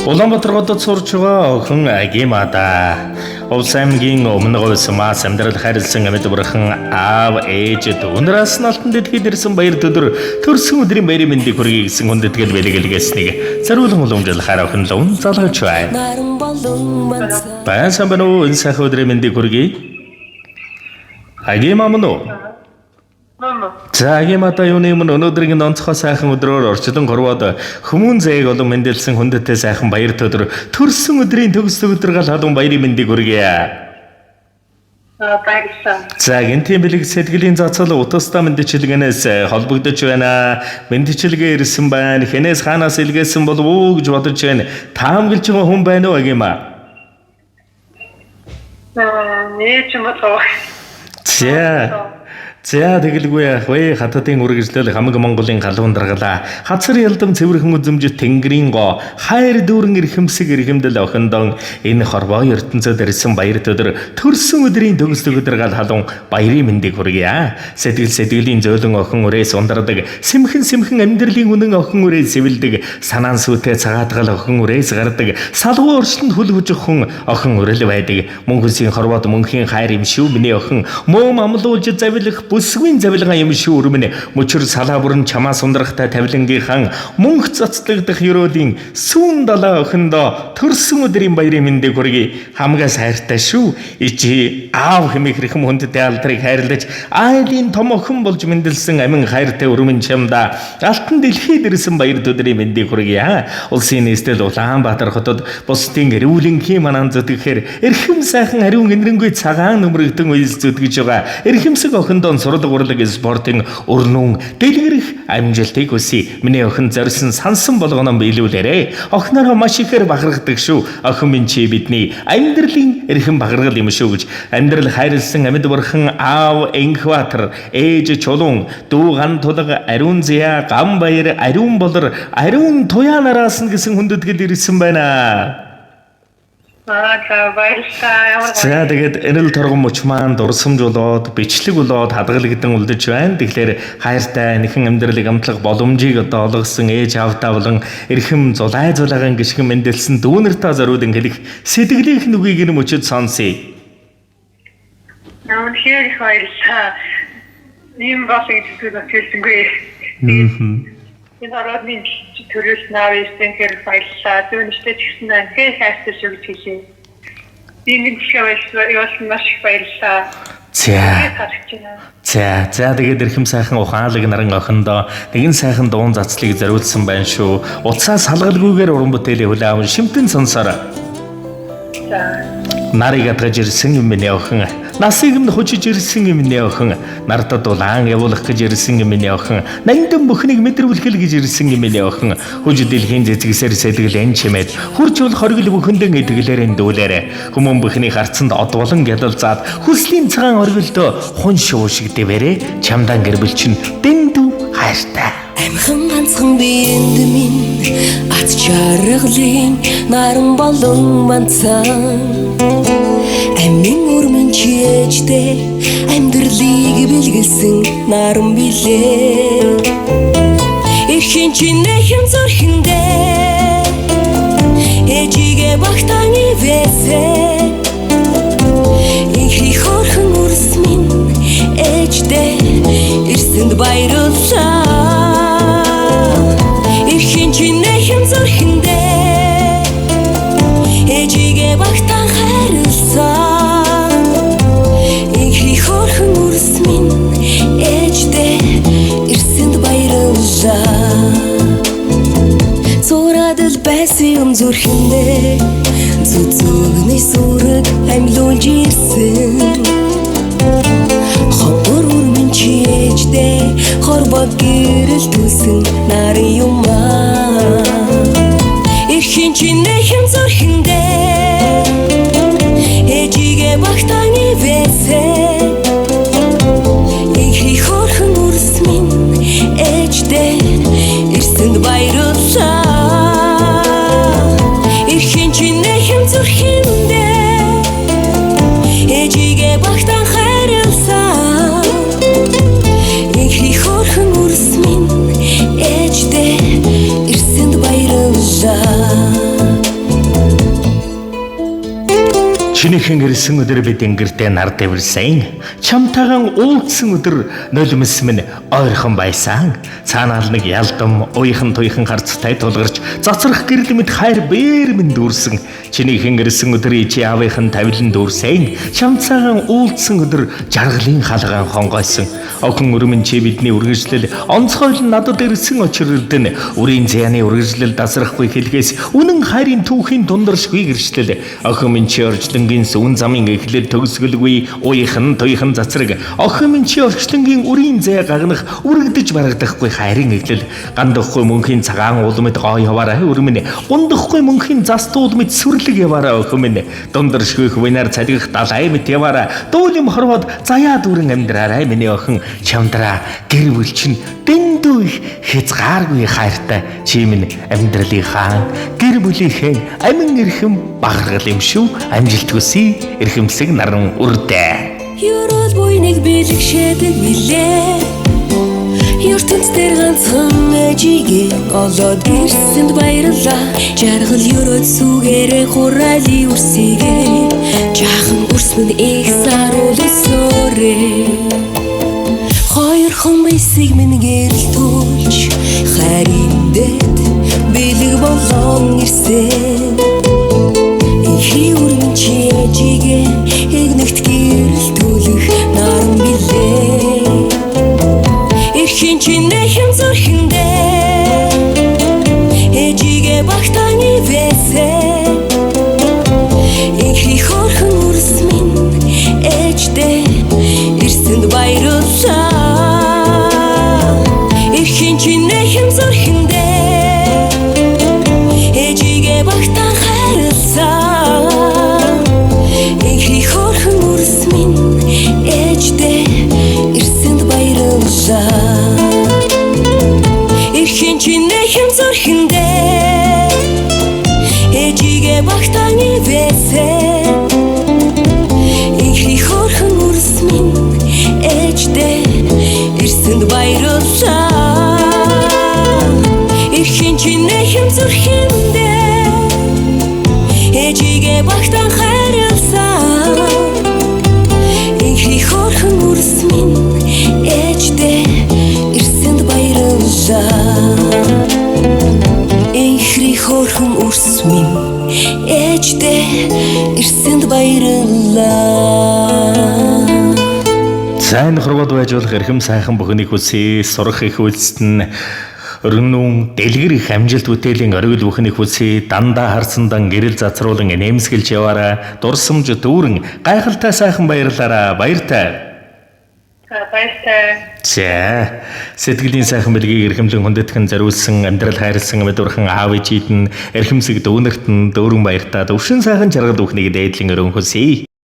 Улаанбаатар хотод сурч байгаа охин Агимада Улс аймгийн өмнө говьс мас амьдрал харилсан амьд бурхан аав ээж дүүнраас нь алтан дэлхийд ирсэн баяр төдөр төрсөн өдрийн баярын мэндийг хүргэе гэсэн хүндэтгэл бэлгэлгээснийг заруулан уламжлахаар охин лун залгаж байна. Баян бано энэ сайхан өдрийн мэндийг хүргэе. Агима мөн үү? За Агимада юуны өмнө өнөөдрийн онцгой сайхан өдрөөр орчлон горвоод хүмүүн зээг олон мэндэлсэн хүндэтэй сайхан баяр төдөр төрсөн өдрийн төгс өдөр гал халуун баярын мэндийг хүргэе. Баярлалаа. За гинтийн бэлэг сэтгэлийн зацал утастай мэдчилгээнээс холбогдож байна. Мэдчилгээ ирсэн байна. Хэнээс хаанаас илгээсэн болов уу гэж бодож байна. Таамаглаж байгаа хүн байна уу Агима? Нээч юм болов. За тэгэлгүй яах вэ? Хататын үргэлжлэл хамаг Монголын галуун даргалаа. Хацар ялдам цэвэрхэн үзэмж тэнгэрийн гоо хайр дүүрэн эрхэмсэг эрхэмдэл охиндон энэ хорвоо ертөнцөд ирсэн баяр төдөр төрсөн өдрийн төгс өдөр гал халуун баярын мэндийг хүргье. Сэтгэлийн зөөлөн охин үрээс ундардаг, сэмхэн амьдралын үнэн охин үрээс сэвэлдэг, санаан сүтээ цагаатгал охин үрээс гардаг, салгуу орчлонд хүл хүжих хүн охин үрэл байдаг. Мөн хүсийн хорвоод мөнхийн хайр юм шүү миний охин. Мөөм амлуулж завилах бүсгүй завилгаа юм шүү өрмөн мөчөр салаа бүрэн чамаас ундрахтай тавилангийнхан мөнх цацлагдах ёроодын сүүн далаа охиндоо төрсөн өдрийн баярын мэндийг хүргэе. Хамгаас хайртай шүү. Ичи аав хэмээх хэрхэн хүндтэй алдрыг хайрлаж айлын том охин болж мэндэлсэн амин хайртай өрмөн чамда алтан дэлхийд ирсэн баяр төдрийн мэндийг хүргэе. Улсын нийслэл Улаанбаатар хотод бусдын эрүүлэнхийн манан зүтгэхээр эрхэм сайхан ариун энэрэнгүй цагаан нөмрөгдөн уйлс зүтгэж байгаа эрхэмсэг охиндоо сурал урлаг спортын өрнүүн дэлгэрэх амжилтыг хүсье. Миний охин зорьсон сансан болгоно биелүүлээрэ. Охинороо маш ихээр бахархдаг шүү. Охин минь чи бидний амьдралын эрхэм бахархал юм шүү гэж амьдрал хайрлсан амьд бурхан аав Энхватар ээж чулуун дүү ган тулга ариун зя гам баяр ариун болор ариун туяанараас нь гэсэн хүндэтгэл ирсэн байна. За тэгээд энэл торгон мөч маань дурсамжуулаад бичлэг болоод хадгалагдсан үлдэж байна. Тэгэхээр хайртай нэхэн амьдралыг амтлах боломжийг одоо олгосон ээж аавтаа болон эрхэм зулай зулаагаан гიშгэн мэндэлсэн дүүнэртээ зориулан хэлэх сэтгэлийнх нүгийг нь мөчөд сонсъё. Намхэр их баярлалаа. Ийм басыг хэлсэнгүй. Энэ ородны төрөл навэстэн хэр баярлалаа. Зүүнштэй тэгсэн анхээ хайртай шүү гэж хэлье. Энэ хэвээр маш их баярлалаа. За тэгээд эрхэм сайхан ухаалаг наран охиндоо нэгэн сайхан дуун зацлыг зориулсан байна шүү. Уцаас салгалгүйгээр уран бүтээлийн хүлээвэн шимтэн сонсороо. Нарыг атгаж ирсэн юм миний охин. Насыг нь хожиж ирсэн юм миний охин. Нартад улаан явуулах гэж ирсэн юм миний охин. Нандин бүхнийг мэдрүүлэх гэж ирсэн юм миний охин. Хүж дэлхийн зэцгсээр сэтгэл эн чимээд хурж бол хоригл бүхэндэн эдгэлээрэн дүүлээрэ. Хүмүүн бүхний харцанд од болон гялалзаад хүслийн цагаан оргилдөө хун шуу шиг дэвэрэ. Чамдан гэрбэлчин дэндүү хайртай. Амхан ганцхан биенд минь ат чаргалын наран болон манцан амин өрмөн чийжтэй амьдралыг бэлгэлсэн наран билээ. Эрхэн чинэхэн зөрхөндөө ээжигээ багтаан ивэсэ инхи хорхон үрс минь ээжтэй ирсэнд баярлалаа. Эрхэн чинэхэн зөрхөндөө ээжигээ багтаан хайрласан инхи хорхон үрс минь ээжтэй ирсэнд баярлалаа. Зурадл байсан зүрхэндээ зүзүгний сүрэг амьлуулж ирсэн. Ховор үрмэн чийжтэй хорбог гэрэл түсэн нарын юмаа. Эрхэн чинэхэн зүрхэндээ ээжигээ багтаан ивэсэ инхи хорхон үрс минь ээжтэй ирсэнд баярлалаа. Эрхэн чинэхэн зүрхэндээ ээжигээ багтаан хайрласан инхи хорхон үрс минь ээжтэй ирсэнд баярлалаа. Чинийхэн ирсэн өдөр бид ингэртэй нар дэвэрсэн. Чамтайгаан уулзсан өдөр нулимс минь ойрхон байсан. Цаанаал нэг ялдам уйхан туйхан харцтай тулгарч цацрах гэрэл мэд хайр бээр минь дүүрсэн. Чинийхэн ирсэн өдөр чи аавынхан тавилан дүүрсэн. Чамцаагаан уулзсан өдөр жаргалын хаалгаан хонгойсон. Охин өрмөн чи бидний үргэлжлэл онцгойл надад ирсэн очролдөн үрийн зяаны үргэлжлэл дасрахгүй хэлгээс үнэн хайрын түүхийн дундаршгүй гэрчлэл. Охин минь чи орчлонгийн сүүн замын эхлэл төгсгөлгүй уйхан туйхан цацраг. Охин минь чи орчлонгийн үрийн зай гагнах үргэлдэж барагдахгүй хайрын эхлэл. Гандахгүй мөнхийн цагаан улмад гоо яваарай өрмөн. Гундахгүй мөнхийн застуул мэд сүрлэг яваарай охин минь. Дундаршгүй хвинаар цалгах далай мэд яваарай. Дүүлэм хорвоод заяа дүүрэн амьдраарай миний охин. Чамдраа гэр бүл чинь дэндүү их хязгааргүй хайртай чи минь амьдралын хаан. Гэр бүлийнхээ амин эрхэм багаргал юм шүү. Амжилт хүсье. Эрхэмсэг наран үрдэ. Юрол буйныг бэлгшээдэг билээ. ертөнц дээр ганцхан ажигээ олоод гэрсэнд баярлаа. Жаргал өрөөд сүгээрээ хураали үрсийгээ. Жаахан үрсмэн их саруулсөөрэй. Хоёрхон мэсийг минь гэрэл туулж хайрын дэд бэлэг болон ирсэн. Ихий үрмэн чи ажигээ игнэгт гэрэл түүлэх наран билээ. Эрхийн чинээхэн зүрхэндээ ээжигээ багтааны вэсээ. Ихий хорхон үрс минь ээждээ ирсэнд баярлалаа. Эрхийн чинээхэн зүрхэндээ ээжигээ багтаан хайрлаа. Ихий хорхон үрс минь ээждээ ирсэнд баярлалаа. Эрхийн чинээхэн зүрхэндээ ээжигээ багтааны вэсээ. Ихий хорхон үрс минь ээждээ ирсэнд баярлалаа. Эрхийн чинээхэн зүрхэндээ ээжигээ багтаан хайрлаа. Ихий хорхон үрс минь ээждээ ирсэнд баярлалаа. Ихий хорхон үрс минь ээждээ ирсэнд баярлалаа. Сайн хорвоод байж болох эрхэм сайхан бүхнийг хүсье. Сурах их үйлсдэн өргөнүүн дэлгэр их амжилт бүтээлийн оргил бүхнийг хүсье. Дандаа харсандан гэрэл зацруулан нэмсгэлж яваарай. Дурсамж дүүрэн гайхалтай сайхан баярлаарай. Баяртай. Баяртай. За сэтгэлийн сайхан бэлгийг эрхэмлэн хүндэтгэн зориулсан амьдрал хайрлсан мэдвэрхэн аав ээжид нь эрхэмсэг дүүнерт нь дүүрэн баяртай. Өвшин сайхан жаргал бүхнийг дээдлэн өргөн хүсье.